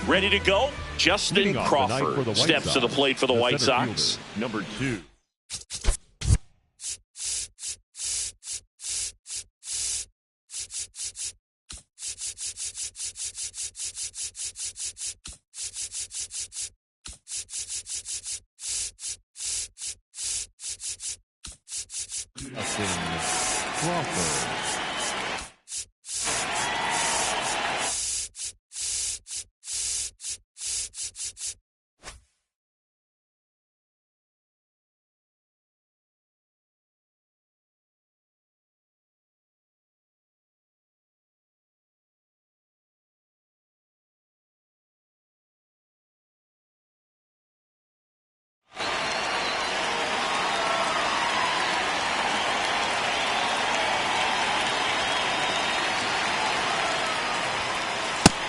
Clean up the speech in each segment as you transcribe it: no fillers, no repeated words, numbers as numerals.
Ready to go? Justin Crawford steps to the plate for the White Sox. Number 2. Justin Crawford.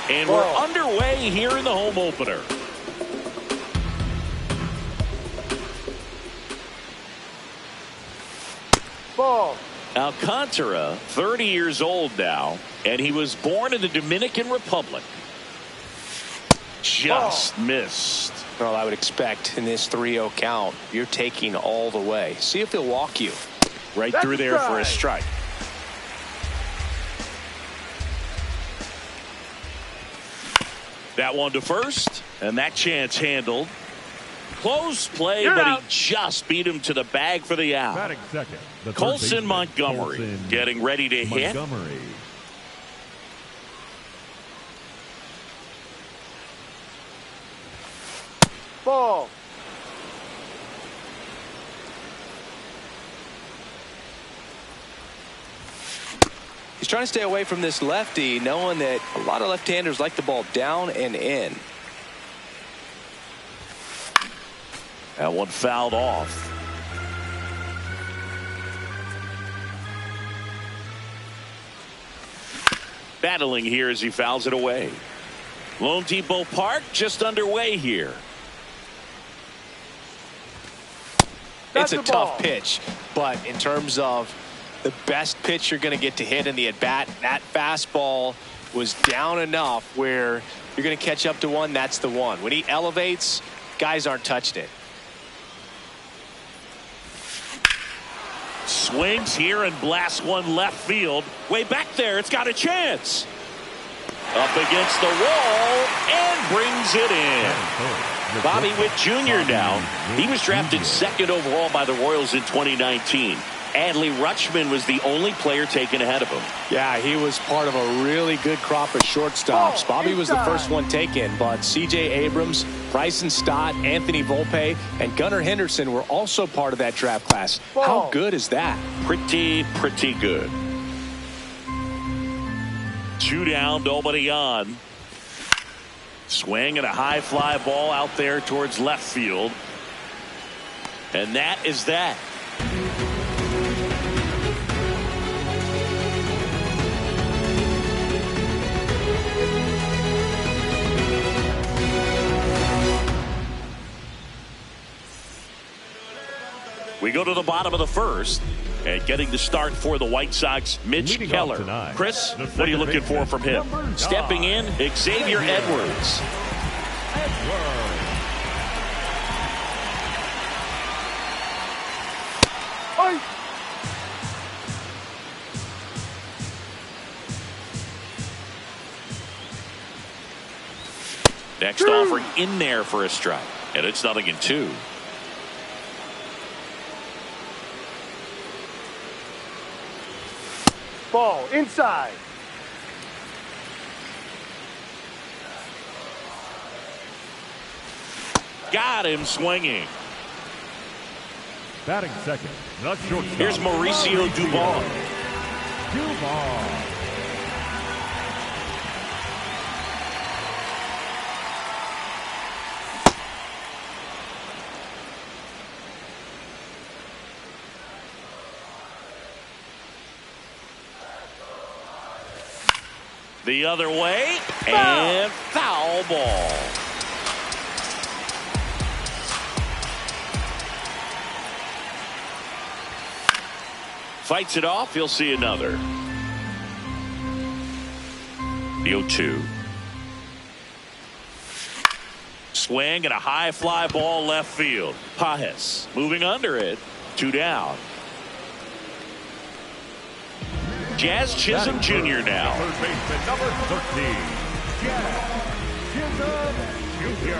And we're underway here in the home opener. Ball. Alcantara, 30 years old now, and he was born in the Dominican Republic. Just missed. Well, I would expect in this 3-0 count, you're taking all the way. See if he'll walk you. Right through there for a strike. That one to first, and that chance handled. Close play, You're but out. he just beat him to the bag for the out. Batting second, the third Colson baseman, Montgomery Colson getting ready to hit. Montgomery. Ball. He's trying to stay away from this lefty, knowing that a lot of left-handers like the ball down and in. That one fouled off. Battling here as he fouls it away. Lone Depot Park just underway here. It's a the ball. tough pitch, but in terms of the best pitch you're going to get to hit in the at-bat, that fastball was down enough where you're going to catch up to one. That's the one. When he elevates, guys aren't touching it. Swings here and blasts one left field. Way back there, it's got a chance. Up against the wall and brings it in. Bobby Witt Jr. now. He was drafted second overall by the Royals in 2019. Adley Rutschman was the only player taken ahead of him. Yeah, he was part of a really good crop of shortstops. Bobby was the first one taken, but C.J. Abrams, Bryson Stott, Anthony Volpe, and Gunnar Henderson were also part of that draft class. How good is that? Pretty good. 2 down, nobody on. Swing and a high fly ball out there towards left field. And that is that. We go to the bottom of the first, and getting the start for the White Sox, Mitch Keller. Chris, what are you looking for from him? Stepping in, Xavier Edwards. Next offering in there for a strike, and it's 0-2. Ball inside. Got him swinging. Batting second, the shortstop. Here's Mauricio Dubon. The other way, and foul ball. Fights it off, he'll see another. The 0-2. Swing and a high fly ball left field. Pages moving under it. 2 down. Jazz Chisholm Jr. now. Third baseman number 13, Jazz Chisholm Jr.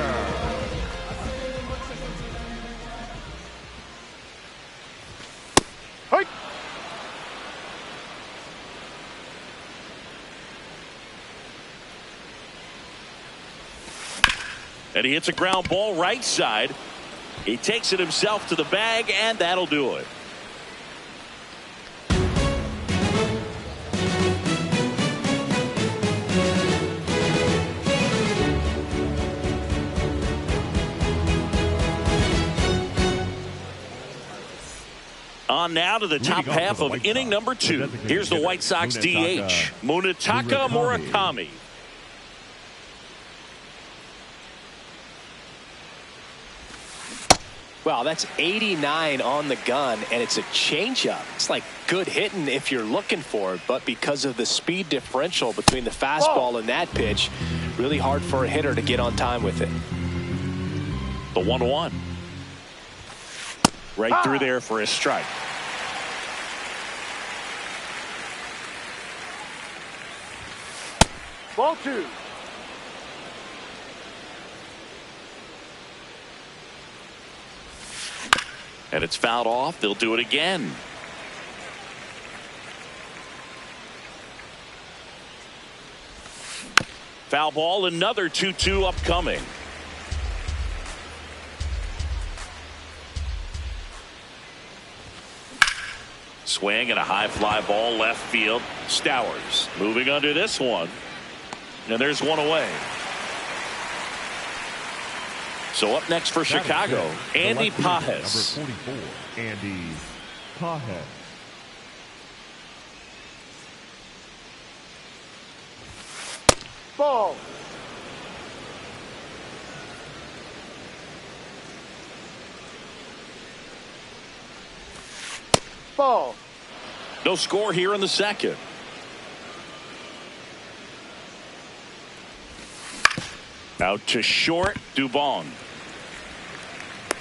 Hey! And he hits a ground ball right side. He takes it himself to the bag, and that'll do it. On now to the top half of inning number 2. Here's the White Sox DH, Munetaka Murakami. Wow, that's 89 on the gun, and it's a changeup. It's like good hitting if you're looking for it, but because of the speed differential between the fastball and that pitch, really hard for a hitter to get on time with it. The 1-1. Right through there for a strike. Ball 2. And it's fouled off. They'll do it again. Foul ball, another 2-2 upcoming. Swing and a high fly ball left field. Stowers moving under this one. And there's one away. So up next for Chicago, Andy Pages. Number 44, Andy Pages. Ball. Ball. No score here in the second. Out to short, Dubon.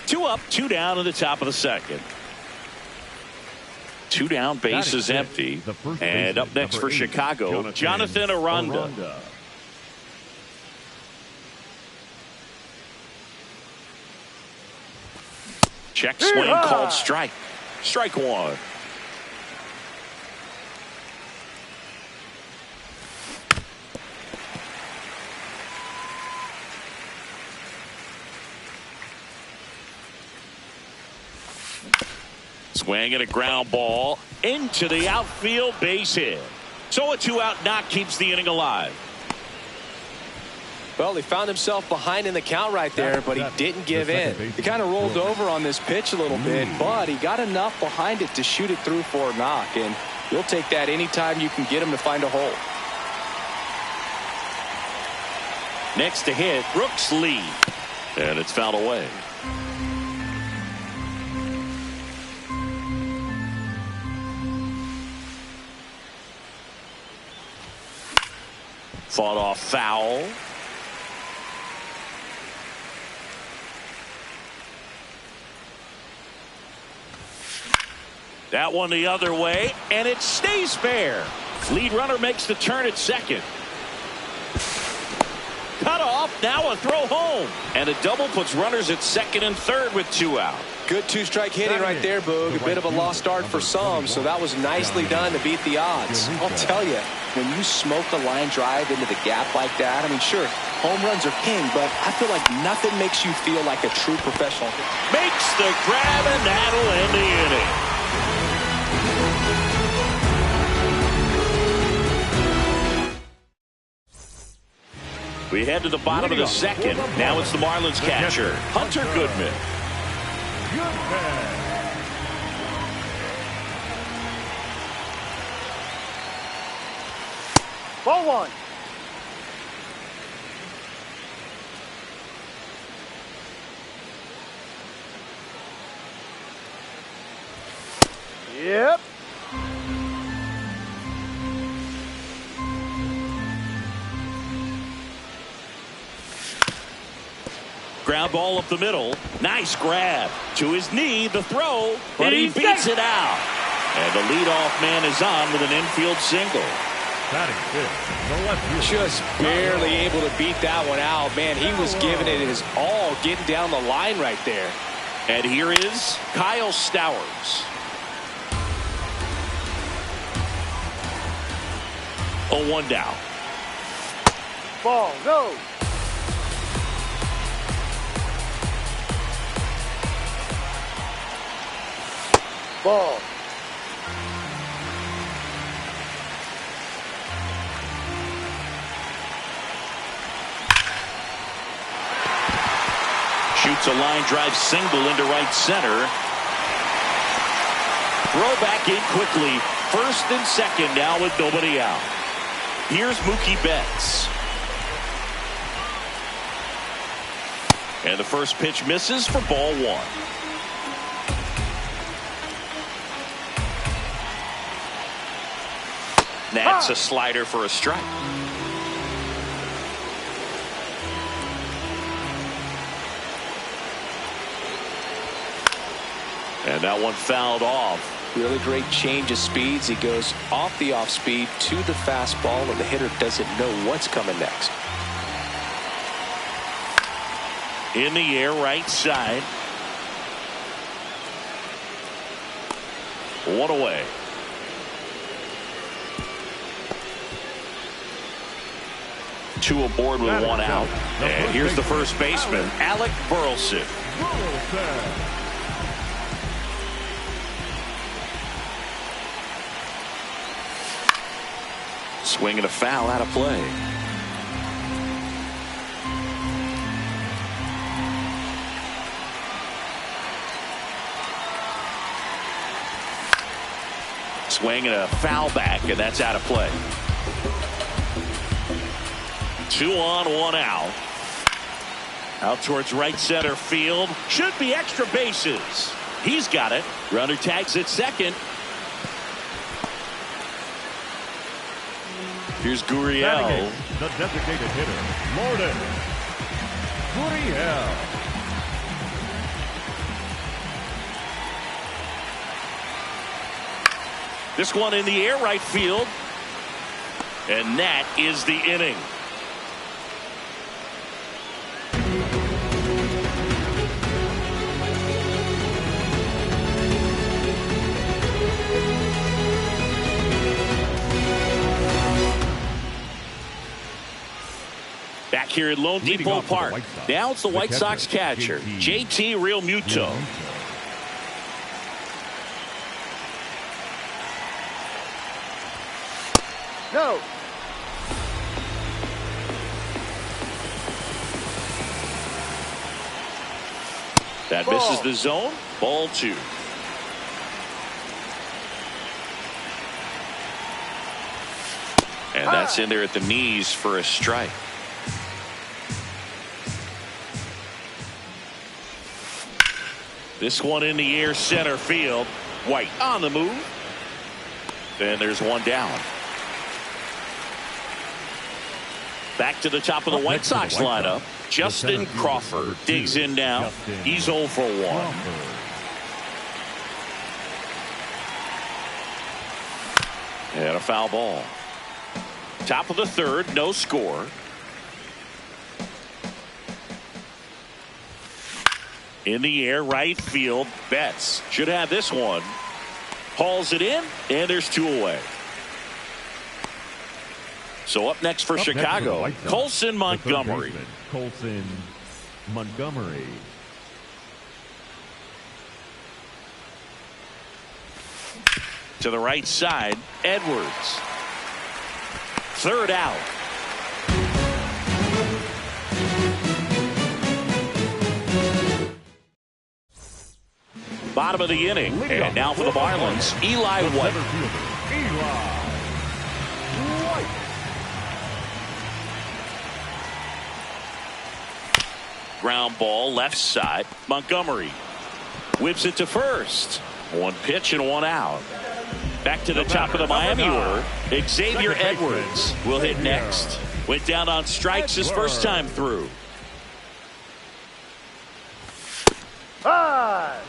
2 up, 2 down in the top of the second. 2 down, base is empty. And up next for Chicago, Jonathan Aranda. Check swing called strike. Strike 1. Swing and a ground ball into the outfield, base hit. So a 2-out knock keeps the inning alive. Well, he found himself behind in the count right there, but he didn't give in. He kind of rolled over on this pitch a little bit, but he got enough behind it to shoot it through for a knock, and you'll take that anytime you can get him to find a hole. Next to hit, Brooks Lee. And it's fouled away. Fought off foul. That one the other way, and it stays fair. Lead runner makes the turn at second. Cut off, now a throw home. And a double puts runners at second and third with 2 out. Good 2-strike hitting right there, Boog. A bit of a lost start for some, so that was nicely done to beat the odds. I'll tell you, when you smoke a line drive into the gap like that, I mean, sure, home runs are king, but I feel like nothing makes you feel like a true professional. Makes the grab, and that'll end the inning. We head to the bottom of the second. Now it's the Marlins catcher, Hunter Goodman. Ball 1. Yep. Ground ball up the middle. Nice grab. To his knee, the throw, but he beats it out. And the leadoff man is on with an infield single. Batting fifth, the left fielder. Just barely able to beat that one out. Man, he was giving it his all, getting down the line right there. And here is Kyle Stowers. 0-1 down. Ball, no. Ball. Shoots a line drive single into right center. Throw back in quickly. First and second now with nobody out. Here's Mookie Betts. And the first pitch misses for ball one. That's a slider for a strike. And that one fouled off. Really great change of speeds. He goes off the off speed to the fastball, and the hitter doesn't know what's coming next. In the air, right side. One away. Two aboard with one out. And here's the first baseman, Alec Burleson. Swing and a foul out of play. Swing and a foul back, and that's out of play. 2 on, 1 out. Out towards right center field. Should be extra bases. He's got it. Runner tags at second. Here's Gurriel. The designated hitter, Lourdes Gurriel. This one in the air, right field. And that is the inning. Back here at Lone Depot Park. Now it's the White Sox catcher, JT Realmuto. No. That misses the zone. Ball 2. And that's in there at the knees for a strike. This one in the air, center field. White on the move. Then there's one down. Back to the top of the White Sox lineup. Justin Crawford digs in now. He's 0 for 1. And a foul ball. Top of the third, no score. In the air, right field. Betts should have this one. Hauls it in, and there's 2 away. So up next for Chicago, Colson Montgomery. Colson Montgomery. To the right side, Edwards. Third out. Bottom of the inning. And now for the Marlins, Eli White. Ground ball left side. Montgomery whips it to first. 1 pitch and 1 out. Back to the top of the Miami order. Xavier Edwards will hit next. Went down on strikes his first time through. 5.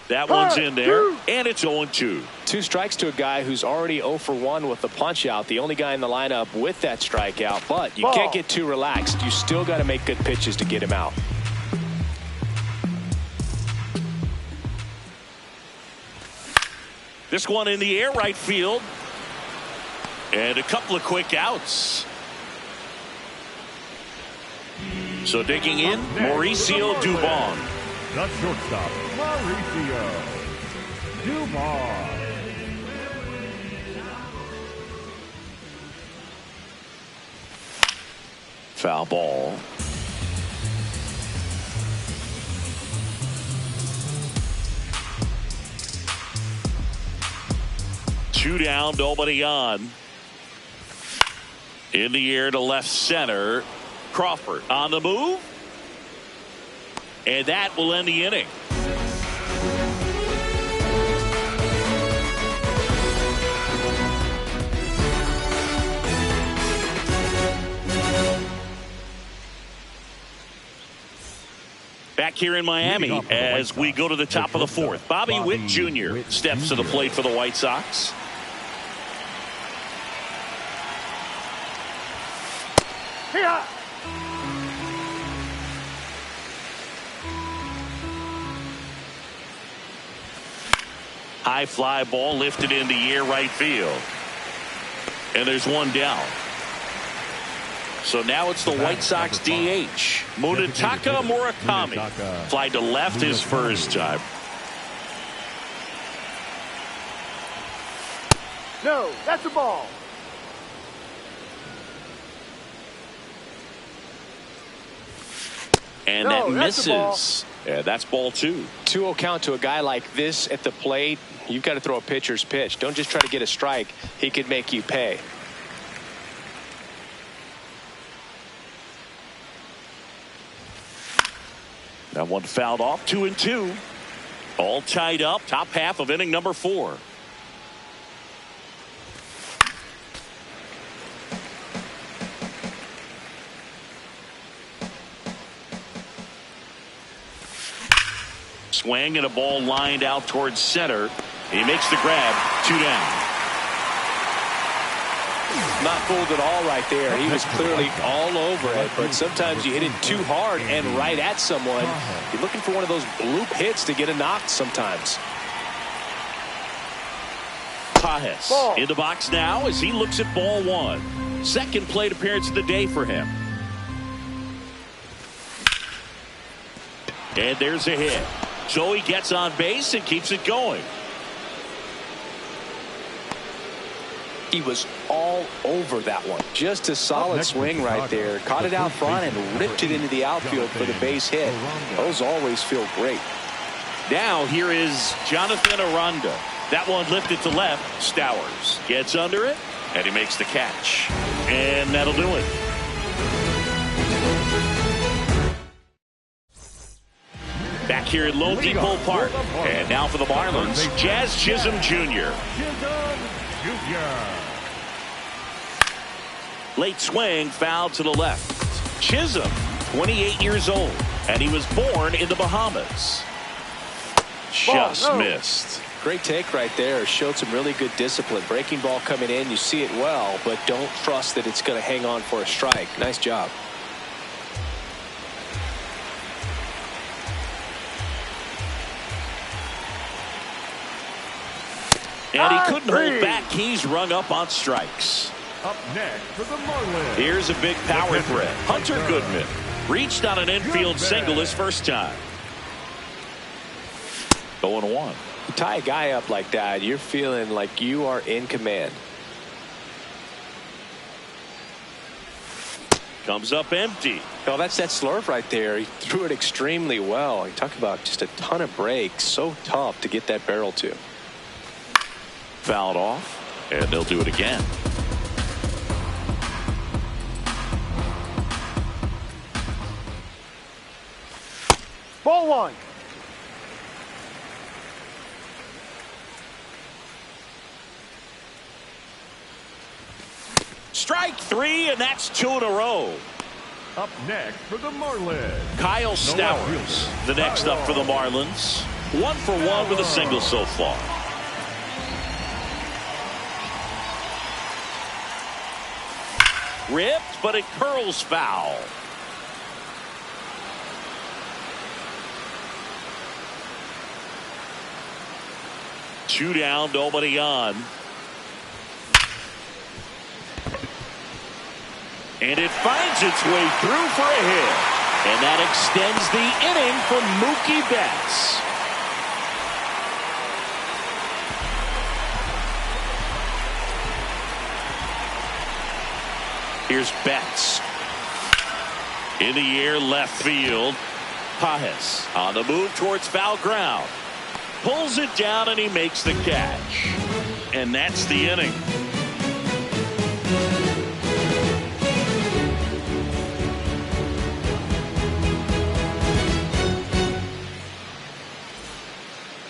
That one's in there, and it's 0-2. 2 strikes to a guy who's already 0 for 1 with the punch out. The only guy in the lineup with that strikeout, but you can't get too relaxed. You still got to make good pitches to get him out. This one in the air right field. And a couple of quick outs. So digging in, Mauricio Dubon. The shortstop, Mauricio Dubon. Foul ball. Two down, nobody on. In the air to left center. Crawford on the move. And that will end the inning. Back here in Miami as we go to the top of the 4th. Bobby Witt Jr. steps to the plate for the White Sox. Here. High fly ball lifted in the air right field. And there's one down. So now it's the White Sox DH. Munetaka Murakami. Fly to left his first time. No, that's a ball. And that misses. Yeah, that's ball 2. 2-0 count to a guy like this at the plate. You've got to throw a pitcher's pitch. Don't just try to get a strike. He could make you pay. That one fouled off. 2-2. All tied up. Top half of inning number 4. Swing and a ball lined out towards center. He makes the grab. 2 down. Not fooled at all right there. He was clearly all over it, but sometimes you hit it too hard and right at someone. You're looking for one of those bloop hits to get a knock sometimes. Pajes in the box now as he looks at ball 1. Second plate appearance of the day for him. And there's a hit. So he gets on base and keeps it going. He was all over that one. Just a solid swing right there. Caught it out front and ripped it into the outfield for the base hit. Those always feel great. Now here is Jonathan Aranda. That one lifted to left. Stowers gets under it and he makes the catch. And that'll do it. Back here at Lone Depot Park. And now for the Marlins, Jazz Chisholm Jr. Late swing, foul to the left. Chisholm, 28 years old, and he was born in the Bahamas. Just missed. Great take right there. Showed some really good discipline. Breaking ball coming in, you see it well, but don't trust that it's going to hang on for a strike. Nice job. And he couldn't hold back. He's rung up on strikes. Up next for the Marlins. Here's a big power threat. Hunter Goodman reached on an infield single his first time. 0-1. You tie a guy up like that, you're feeling like you are in command. Comes up empty. Oh, that's that slurve right there. He threw it extremely well. You talk about just a ton of breaks. So tough to get that barrel to. Fouled off, and they'll do it again. Ball 1. Strike three, and that's two in a row. Up next for the Marlins, Kyle Stowers, the next up for the Marlins. 1 for 1 with a single so far. Ripped, but it curls foul. Two down, nobody on. And it finds its way through for a hit. And that extends the inning for Mookie Betts. Here's Betts. In the air, left field. Pajes on the move towards foul ground. Pulls it down and he makes the catch. And that's the inning.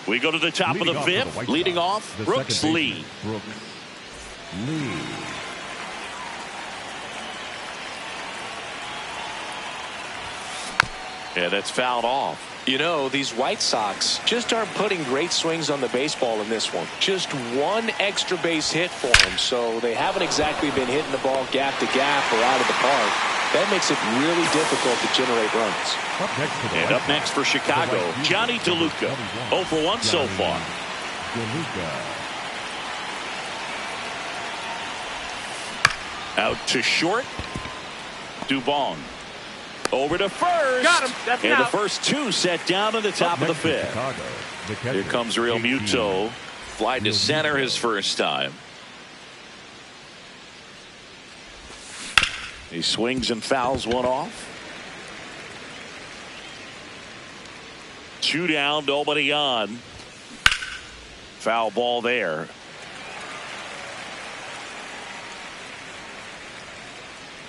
We go to the top of the fifth. Leading off, Brooks Lee. Yeah, that's fouled off. You know, these White Sox just aren't putting great swings on the baseball in this one. Just one extra base hit for them, so they haven't exactly been hitting the ball gap to gap or out of the park. That makes it really difficult to generate runs. And up next for Chicago, Johnny DeLuca. 0 for 1 so far. Out to short. Dubon. Over to first. Got him. That's and out. the first two set down in the top of the fifth. Here comes Real Muto. Fly to center his first time. He swings and fouls one off. Two down, nobody on. Foul ball there.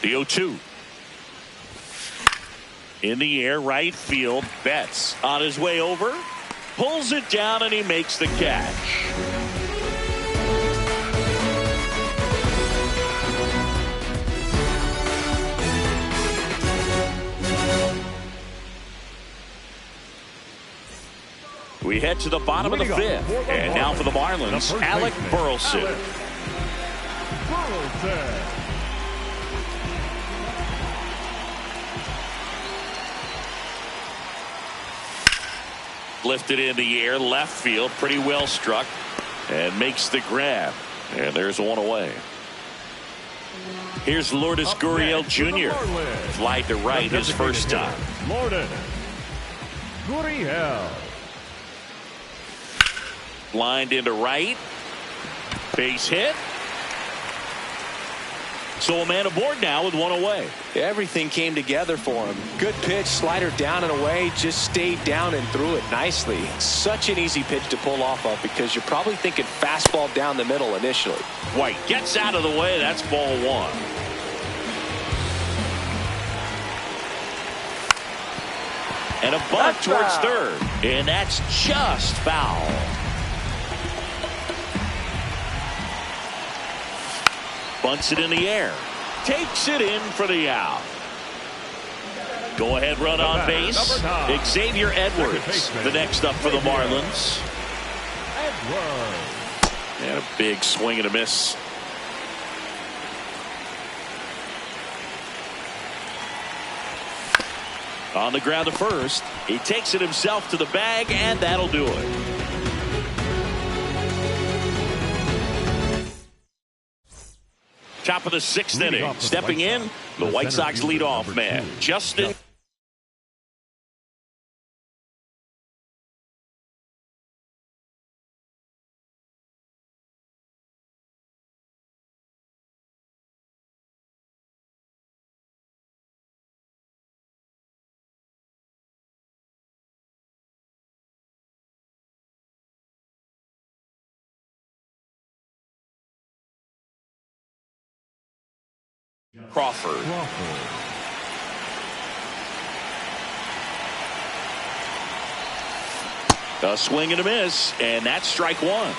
The 0-2. In the air, right field. Betts on his way over. Pulls it down and he makes the catch. We head to the bottom of the fifth. And now for the Marlins, Alec Burleson. Lifted in the air, left field, pretty well struck, and makes the grab. And there's one away. Here's Lourdes Gurriel Jr. Fly to right his first time. Lourdes Gurriel. Lined into right. Base hit. So a man aboard now with one away. Everything came together for him. Good pitch, slider down and away, just stayed down and threw it nicely. Such an easy pitch to pull off of because you're probably thinking fastball down the middle initially. White gets out of the way. That's ball one. And a bunt towards third. And that's just foul. Bunts it in the air. Takes it in for the out. Go ahead run on base. Xavier Edwards, the next up for the Marlins. And a big swing and a miss. On the ground to first. He takes it himself to the bag, and that'll do it. Top of the sixth inning. Stepping in, the White Sox leadoff man, Justin. Crawford. A swing and a miss, and that's strike one.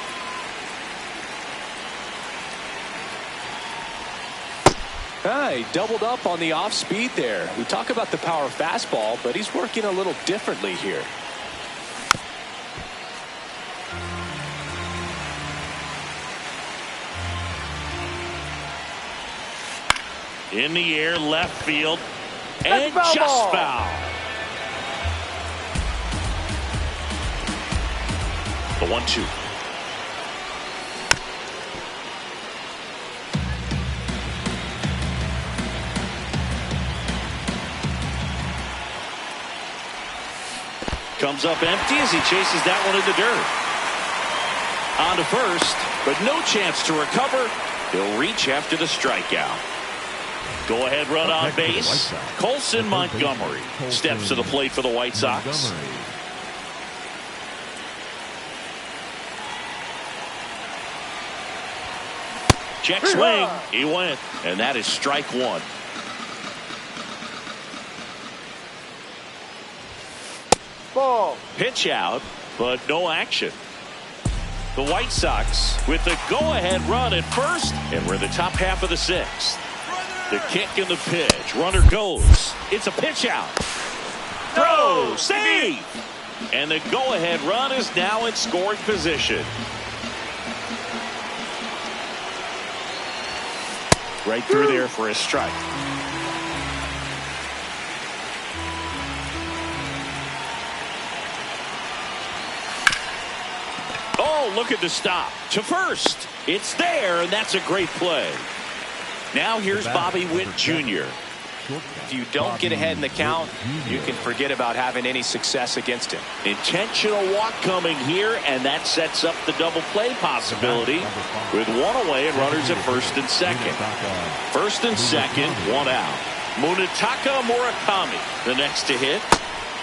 He doubled up on the off speed there. We talk about the power fastball, but he's working a little differently here. In the air, left field, and just foul. The 1-2. Comes up empty as he chases that one in the dirt. On to first, but no chance to recover. He'll reach after the strikeout. Go ahead run on base. Colson Montgomery steps to the plate for the White Sox. Check swing. He went, and that is strike one. Ball. Pitch out, but no action. The White Sox with the go-ahead run at first, and we're in the top half of the sixth. The kick and the pitch. Runner goes. It's a pitch out. Throw. Save. And the go-ahead run is now in scoring position. Right through there for a strike. Oh, look at the stop. To first. It's there, and that's a great play. Now here's Bobby Witt Jr. If you don't get ahead in the count, you can forget about having any success against him. Intentional walk coming here, and that sets up the double play possibility with one away and runners at first and second. First and second, one out. Munetaka Murakami, the next to hit.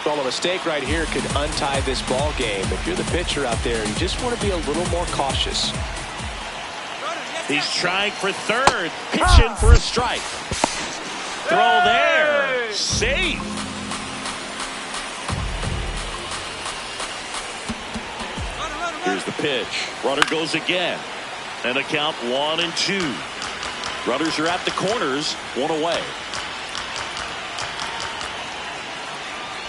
Well, a mistake right here could untie this ball game. If you're the pitcher out there, you just want to be a little more cautious. He's trying for third. Pitch in for a strike. Throw there. Safe. Here's the pitch. Runner goes again. And the count 1-2. Runners are at the corners. One away.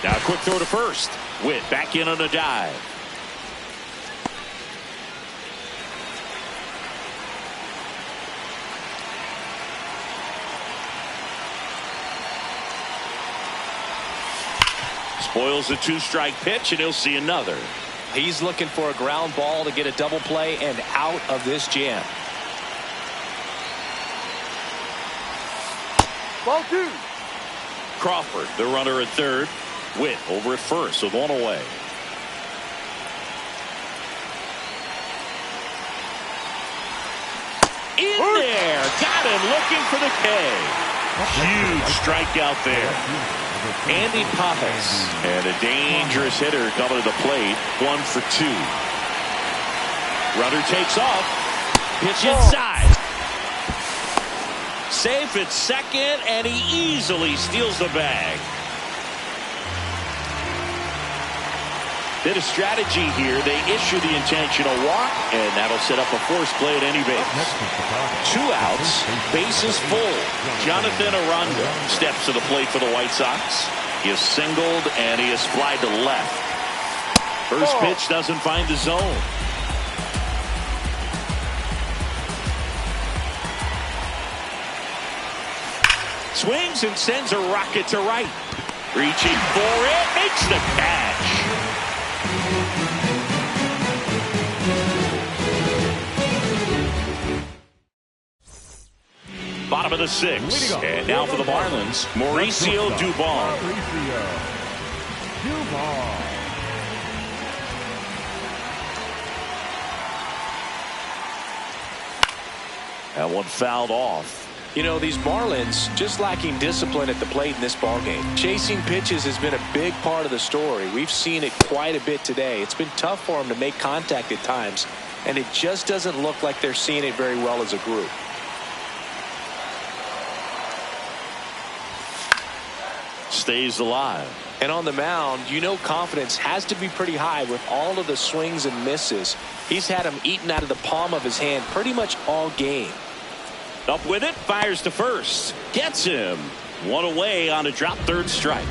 Now a quick throw to first. Witt back in on a dive. Spoils the two-strike pitch, and he'll see another. He's looking for a ground ball to get a double play and out of this jam. Ball two. Crawford, the runner at third. Witt over at first with one away. In there. Got him looking for the K. Huge strikeout there. Andy Pappas, and a dangerous hitter coming to the plate. 1 for 2. Runner takes off. Pitch inside. Safe at second, and he easily steals the bag. Bit of strategy here. They issue the intentional walk, and that'll set up a force play at any base. 2 outs, bases full. Jonathan Aranda steps to the plate for the White Sox. He is singled, and he is flied to left. First pitch doesn't find the zone. Swings and sends a rocket to right. Reaching for it, makes the catch. Bottom of the 6th, and now for the Marlins, Mauricio Dubon. That one fouled off. You know, these Marlins just lacking discipline at the plate in this ballgame. Chasing pitches has been a big part of the story. We've seen it quite a bit today. It's been tough for them to make contact at times, and it just doesn't look like they're seeing it very well as a group. Stays alive. And on the mound, you know confidence has to be pretty high with all of the swings and misses. He's had them eaten out of the palm of his hand pretty much all game. Up with it, fires to first. Gets him. One away on a drop third strike.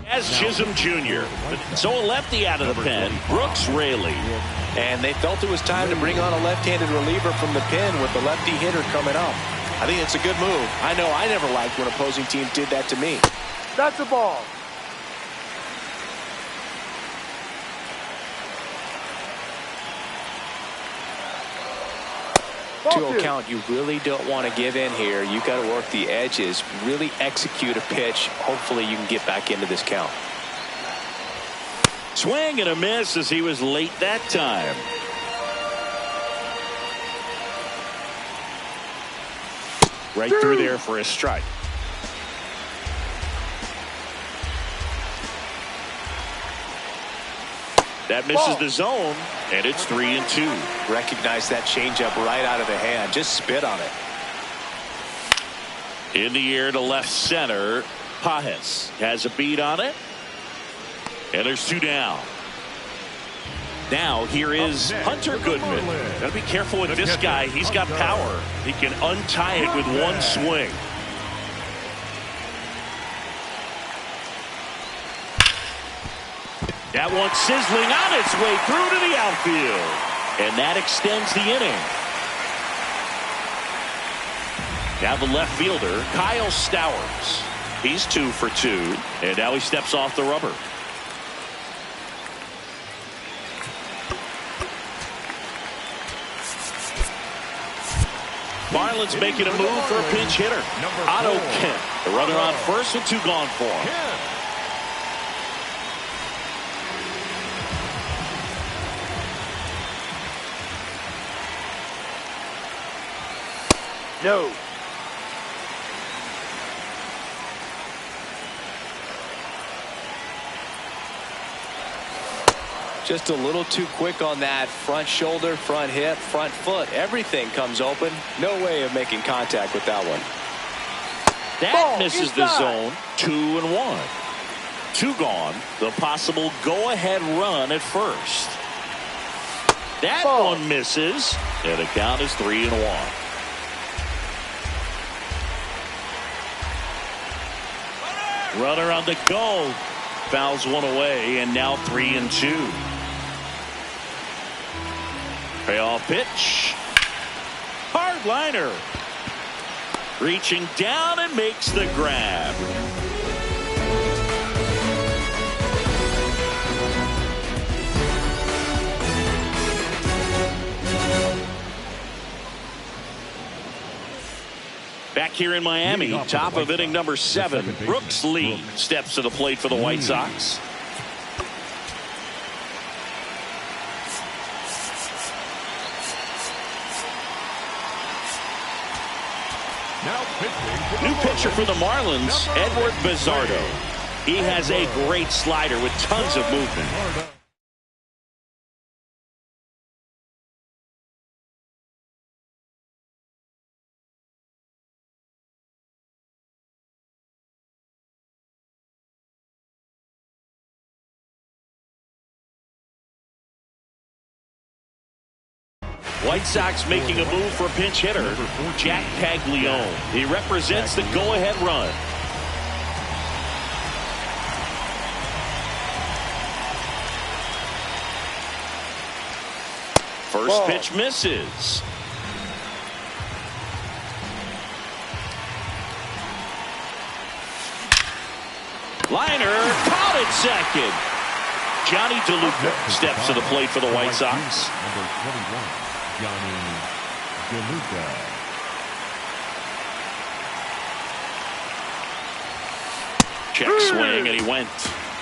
As Chisholm Jr. So a lefty out of the pen, Brooks Raley. And they felt it was time to bring on a left-handed reliever from the pen with the lefty hitter coming up. I think it's a good move. I know I never liked when opposing teams did that to me. That's a ball. 2-0 count. You really don't want to give in here. You got to work the edges, really execute a pitch. Hopefully you can get back into this count. Swing and a miss as he was late that time. Right through there for a strike. That misses the zone, and it's 3-2. Recognize that changeup right out of the hand. Just spit on it. In the air to left center. Pajes has a beat on it. And there's 2 down. Now here is Hunter Goodman. Got to be careful with this guy. He's got power. He can untie it with one swing. That one sizzling on its way through to the outfield. And that extends the inning. Now the left fielder, Kyle Stowers. He's 2 for 2. And now he steps off the rubber. Marlins making a move for a pinch hitter. Otto Kemp. The runner on first with 2 gone for him. No. Just a little too quick on that front shoulder, front hip, front foot. Everything comes open. No way of making contact with that one. That misses the zone. 2-1. 2 gone. The possible go-ahead run at first. That one misses. And the count is 3-1. Runner on the go. Fouls one away, and now 3-2. Payoff pitch. Hard liner. Reaching down and makes the grab. Back here in Miami, top of inning number 7, Brooks Lee steps to the plate for the White Sox. New pitcher for the Marlins, Edward Bizardo. He has a great slider with tons of movement. White Sox making a move for a pinch hitter, Jack Caglione. He represents the go-ahead run. First pitch misses. Liner caught at second. Johnny DeLuca steps to the plate for the White Sox. Number 21. Johnny DeLuca. Check swing, and he went.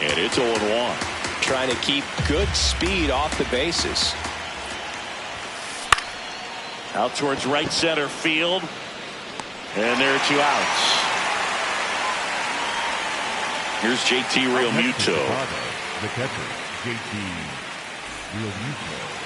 And it's 0-1. Trying to keep good speed off the bases. Out towards right center field. And there are 2 outs. Here's JT Realmuto. The catcher, JT Realmuto.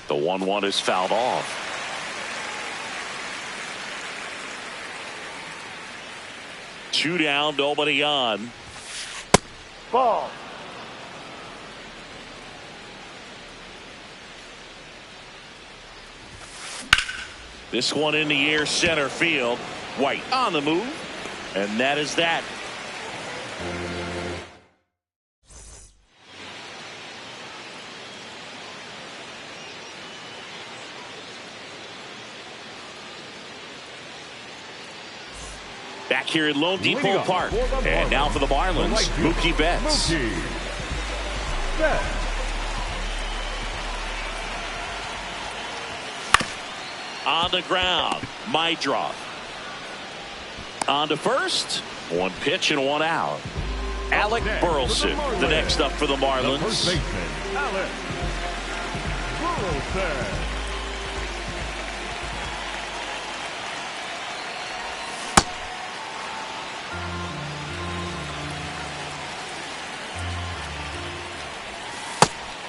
The 1-1 is fouled off. Two down, nobody on. Ball. This one in the air, center field. White on the move, and that is that. Back here at Lone Depot Park. And now for the Marlins, Mookie Betts. On the ground, Mydroth. On to first. One pitch and one out. Alec Burleson, the next up for the Marlins. Alec Burleson.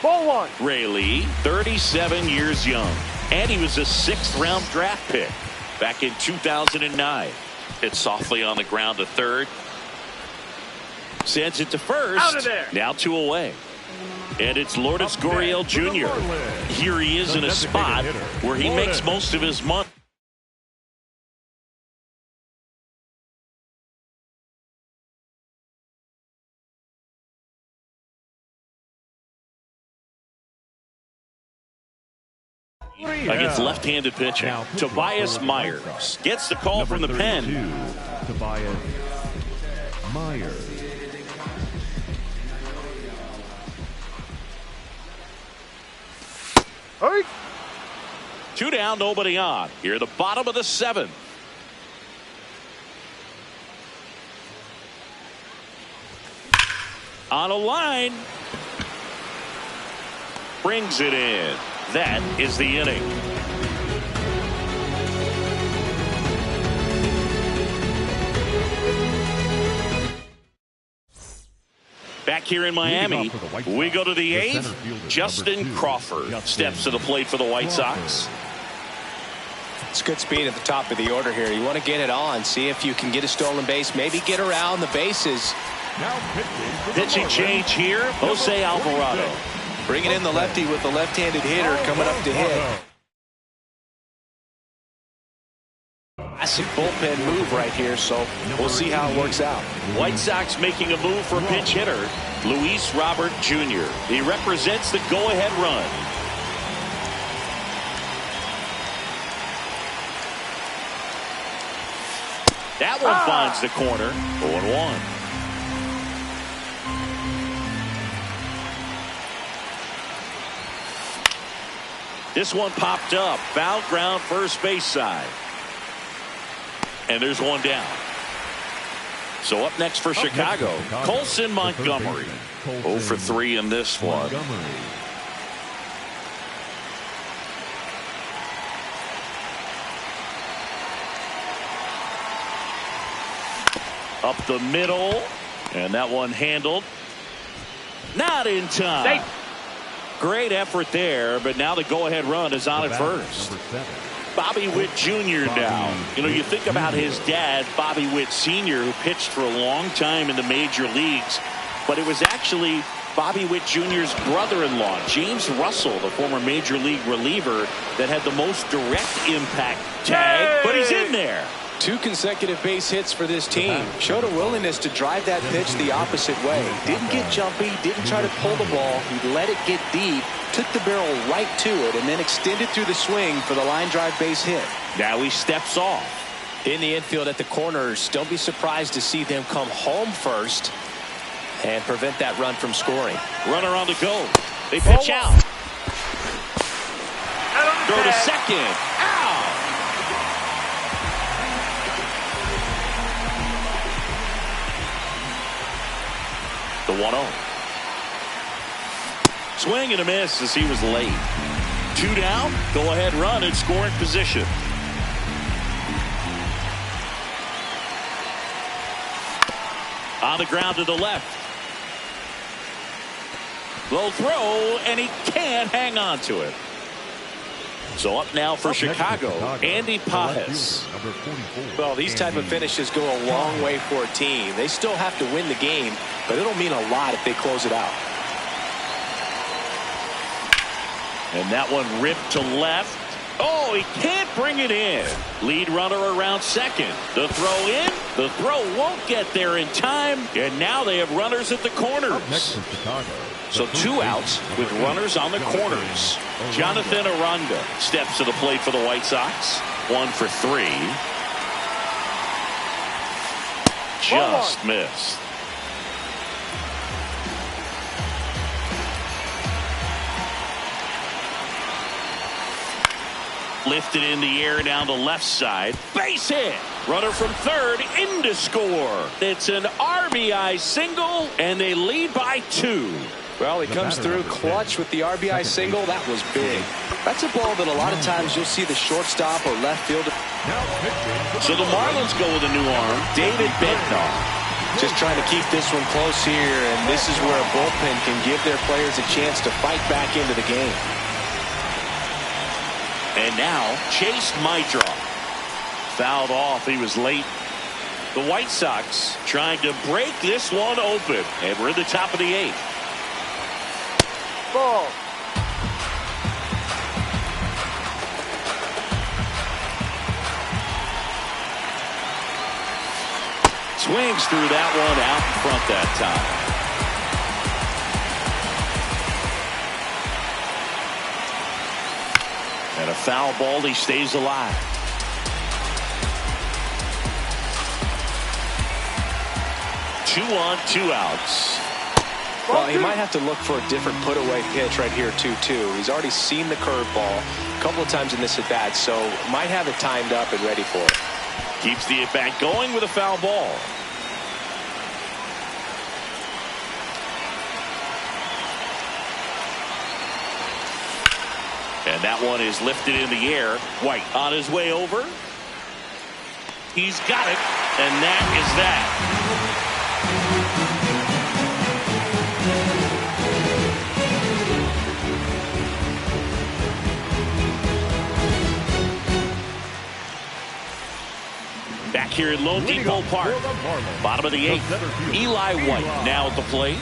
Ball one. Rayleigh, 37 years young, and he was a 6th-round draft pick back in 2009. Hit softly on the ground to third. Sends it to first. Out of there. Now 2 away. And it's Lourdes Gurriel Jr. Here he is in a spot where he makes most of his money. Against left-handed pitching. Tobias Myers gets the call from the pen. Tobias Myers. Hey. 2 down, nobody on. Here at the bottom of the 7th. On a line. Brings it in. That is the inning. Back here in Miami, we go to the 8th. Justin Crawford steps to the plate for the White Sox. It's good speed at the top of the order here. You want to get it on, see if you can get a stolen base, maybe get around the bases. Pitching change here, Jose Alvarado. Bringing in the lefty with the left-handed hitter coming up to hit. Classic bullpen move right here, so we'll see how it works out. White Sox making a move for pinch hitter Luis Robert Jr. He represents the go-ahead run. That one finds the corner. 0-1. This one popped up. Foul ground, first base side. And there's one down. So up next for Chicago, Colson Montgomery. 0 for 3 in this one. Up the middle. And that one handled. Not in time. Great effort there, but now the go-ahead run is on at first. Bobby Witt Jr. now. You know, you think about his dad, Bobby Witt Sr., who pitched for a long time in the major leagues, but it was actually Bobby Witt Jr.'s brother-in-law, James Russell, the former major league reliever, that had the most direct impact tag, but he's in there. 2 consecutive base hits for this team. Showed a willingness to drive that pitch the opposite way. Didn't get jumpy, didn't try to pull the ball. He let it get deep, took the barrel right to it, and then extended through the swing for the line drive base hit. Now he steps off. In the infield at the corners, don't be surprised to see them come home first and prevent that run from scoring. Runner on the go. They pitch out. Throw to second. Out. The 1-0. Swing and a miss as he was late. 2 down. Go ahead run in scoring position. On the ground to the left. Low throw, and he can't hang on to it. So up now for Chicago, Andy Pajes. Well, these type of finishes go a long way for a team. They still have to win the game, but it'll mean a lot if they close it out. And that one ripped to left. Oh, he can't bring it in. Lead runner around second. The throw in. The throw won't get there in time. And now they have runners at the corners. So 2 outs with runners on the corners. Jonathan Aranda steps to the plate for the White Sox. 1 for 3. Just missed. Lifted in the air down the left side. Base hit. Runner from third in to score. It's an RBI single, and they lead by 2. Well, he comes through clutch with the RBI single. That was big. That's a ball that a lot of times you'll see the shortstop or left fielder. So the Marlins go with a new arm, David Bednar. Just trying to keep this one close here, and this is where a bullpen can give their players a chance to fight back into the game. And now Chase Mitra. Fouled off. He was late. The White Sox trying to break this one open. And we're in the top of the 8th. Ball. Swings through that one out in front that time. And a foul ball. He stays alive. Two on, 2 outs. Well, he might have to look for a different put-away pitch right here, 2-2. He's already seen the curveball a couple of times in this at-bat, so might have it timed up and ready for it. Keeps the at-bat going with a foul ball. And that one is lifted in the air. White on his way over. He's got it, and that is that. Back here at Lone Depot Park, bottom of the 8th. Eli White now at the plate.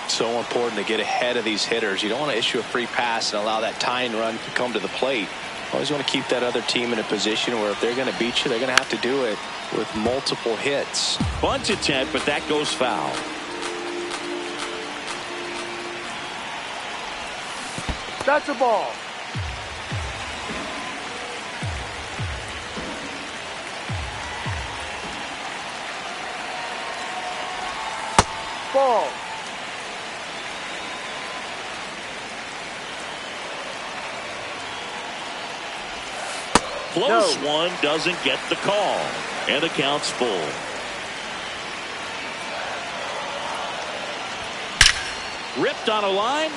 So important to get ahead of these hitters. You don't want to issue a free pass and allow that tying run to come to the plate. Always want to keep that other team in a position where if they're going to beat you, they're going to have to do it with multiple hits. Bunt attempt, but that goes foul. That's a ball. Ball. Close one doesn't get the call. And the count's full. Ripped on a line.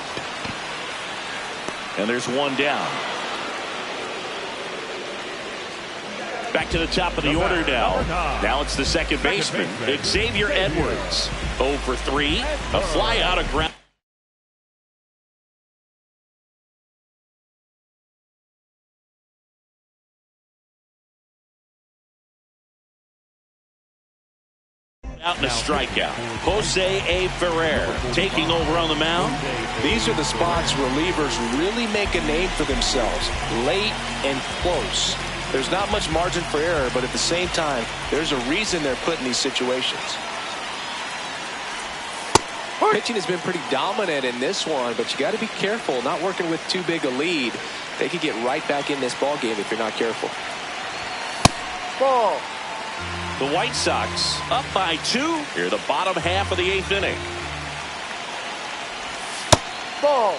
And there's one down. Back to the top of the order now. Now it's the second baseman, Xavier Edwards. 0 for 3. A fly out of ground. Out in a strikeout. Jose A. Ferrer taking over on the mound. These are the spots relievers really make a name for themselves. Late and close. There's not much margin for error, but at the same time, there's a reason they're put in these situations. Pitching has been pretty dominant in this one, but you got to be careful. Not working with too big a lead. They could get right back in this ball game if you're not careful. Ball. The White Sox up by 2 here the bottom half of the 8th inning. Ball.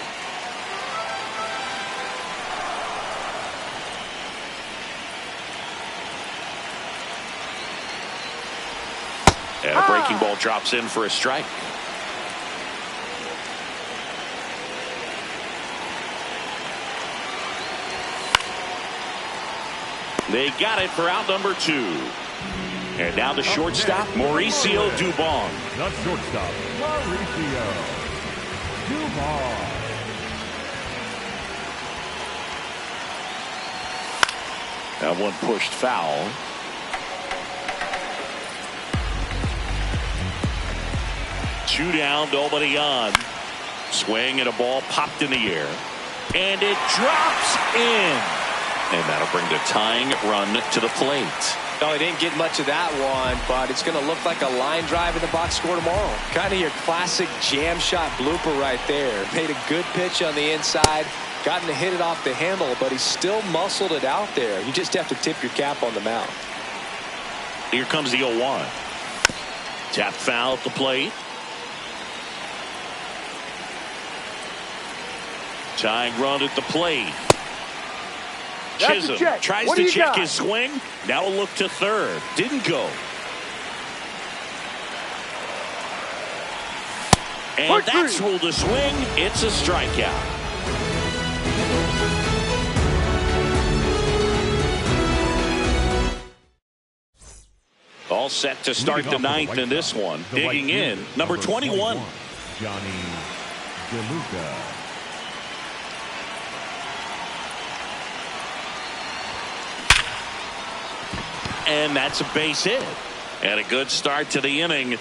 And a breaking ball drops in for a strike. They got it for out number 2. And now the shortstop, Mauricio Dubon. The shortstop, Mauricio Dubon. That one pushed foul. Two down, nobody on. Swing and a ball popped in the air. And it drops in. And that'll bring the tying run to the plate. No, he didn't get much of that one, but it's going to look like a line drive in the box score tomorrow. Kind of your classic jam shot blooper right there. Made a good pitch on the inside. Gotten to hit it off the handle, but he still muscled it out there. You just have to tip your cap on the mound. Here comes the 0-1. Tap foul at the plate. Tying run at the plate. Chisholm tries to check his swing. Now a look to third. Didn't go. And that's ruled a swing. It's a strikeout. All set to start the ninth in this one. Digging in, number 21. Johnny DeLuca. And that's a base hit. And a good start to the inning.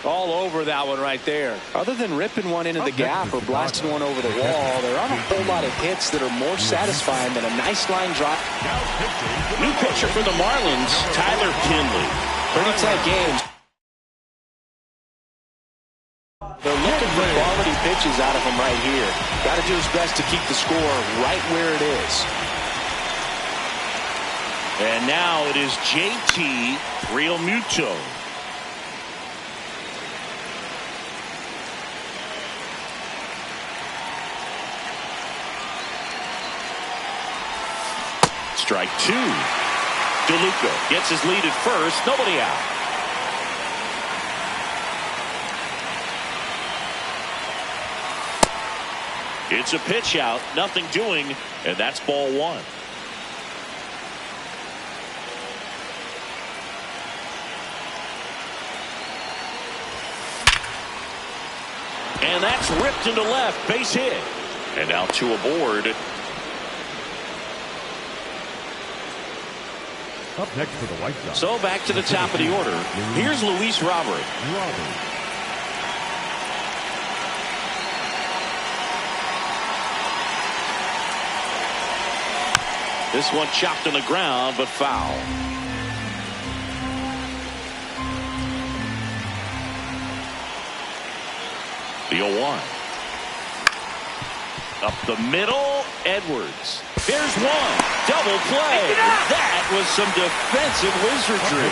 All over that one right there. Other than ripping one into the gap or blasting one over the wall, there aren't a whole lot of hits that are more satisfying than a nice line drive. New pitcher for the Marlins, Tyler Kinley. Pretty tight games. They're looking for quality pitches out of him right here. Got to do his best to keep the score right where it is. And now it is JT Realmuto. Strike 2. DeLuca gets his lead at first. Nobody out. It's a pitch out. Nothing doing. And that's ball 1. And that's ripped into left. Base hit. And now 2 aboard. Up next for the White Sox. So back to the top of the order. Here's Luis Robert. This one chopped on the ground, but foul. The 0-1. Up the middle, Edwards. There's one. Double play. That was some defensive wizardry.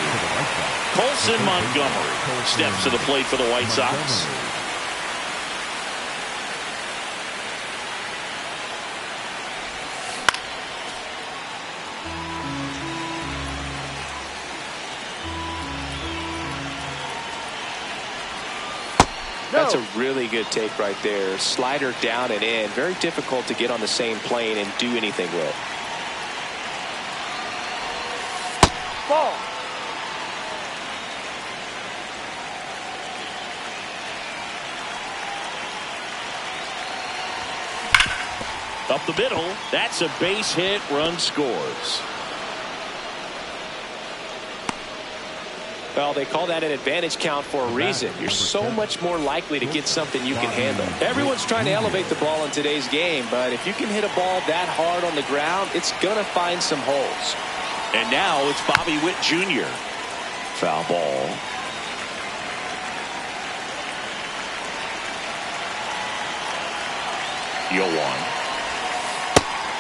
Colson Montgomery steps to the plate for the White Sox. That's a really good take right there. Slider down and in. Very difficult to get on the same plane and do anything with. Ball. Up the middle. That's a base hit. Run scores. Well, they call that an advantage count for a reason. You're so much more likely to get something you can handle. Everyone's trying to elevate the ball in today's game, but if you can hit a ball that hard on the ground, it's going to find some holes. And now it's Bobby Witt Jr. Foul ball. The 0-1.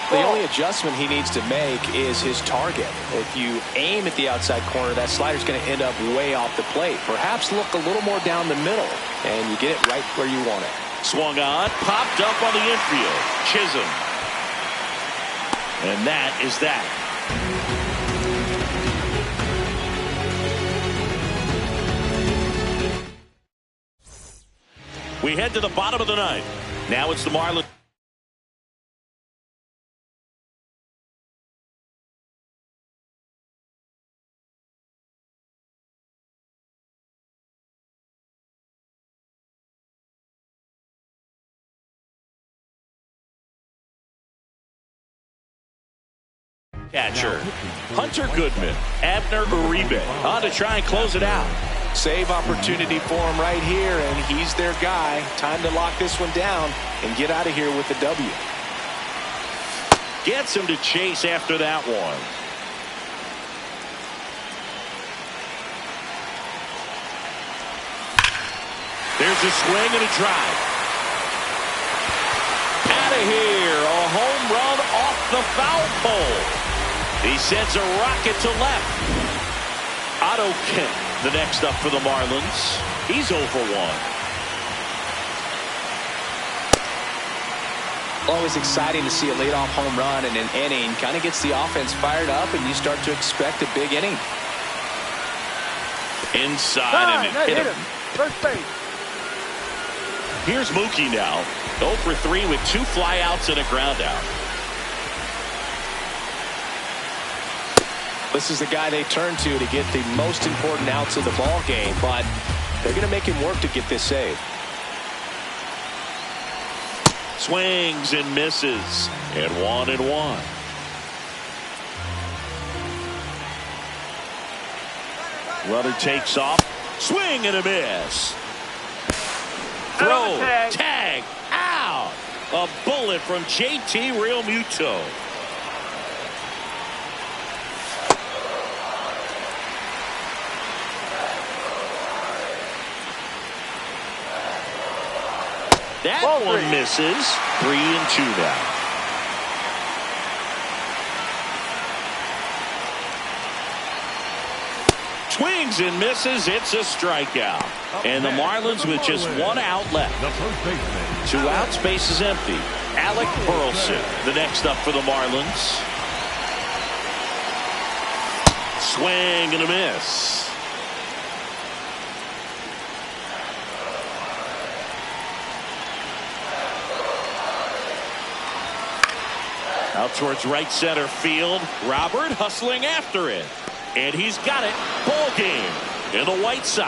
The only adjustment he needs to make is his target. If you aim at the outside corner, that slider's going to end up way off the plate. Perhaps look a little more down the middle, and you get it right where you want it. Swung on, popped up on the infield. Chisholm. And that is that. We head to the bottom of the ninth. Now it's the Marlins. Catcher Hunter Goodman, Abner Uribe on to try and close it out. Save opportunity for him right here, and he's their guy. Time to lock this one down and get out of here with the W. Gets him to chase after that one. There's a swing and a drive. Out of here, a home run off the foul pole. He sends a rocket to left. Otto Kemp, the next up for the Marlins. He's 0 for 1. Always exciting to see a leadoff home run in an inning. Kind of gets the offense fired up, and you start to expect a big inning. Inside and hit him. First base. Here's Mookie now. 0 for 3 with 2 flyouts and a ground out. This is the guy they turn to get the most important outs of the ball game, but they're going to make him work to get this save. Swings and misses, and 1-1. Runner takes off. Swing and a miss. Throw. Tag. Out. A bullet from JT Realmuto. That one misses. 3-2 now. Swings and misses. It's a strikeout. And the Marlins with just 1 out left. 2 outs, base is empty. Alec Burleson, the next up for the Marlins. Swing and a miss. Out towards right center field. Robert hustling after it. And he's got it. Ball game. And the White Sox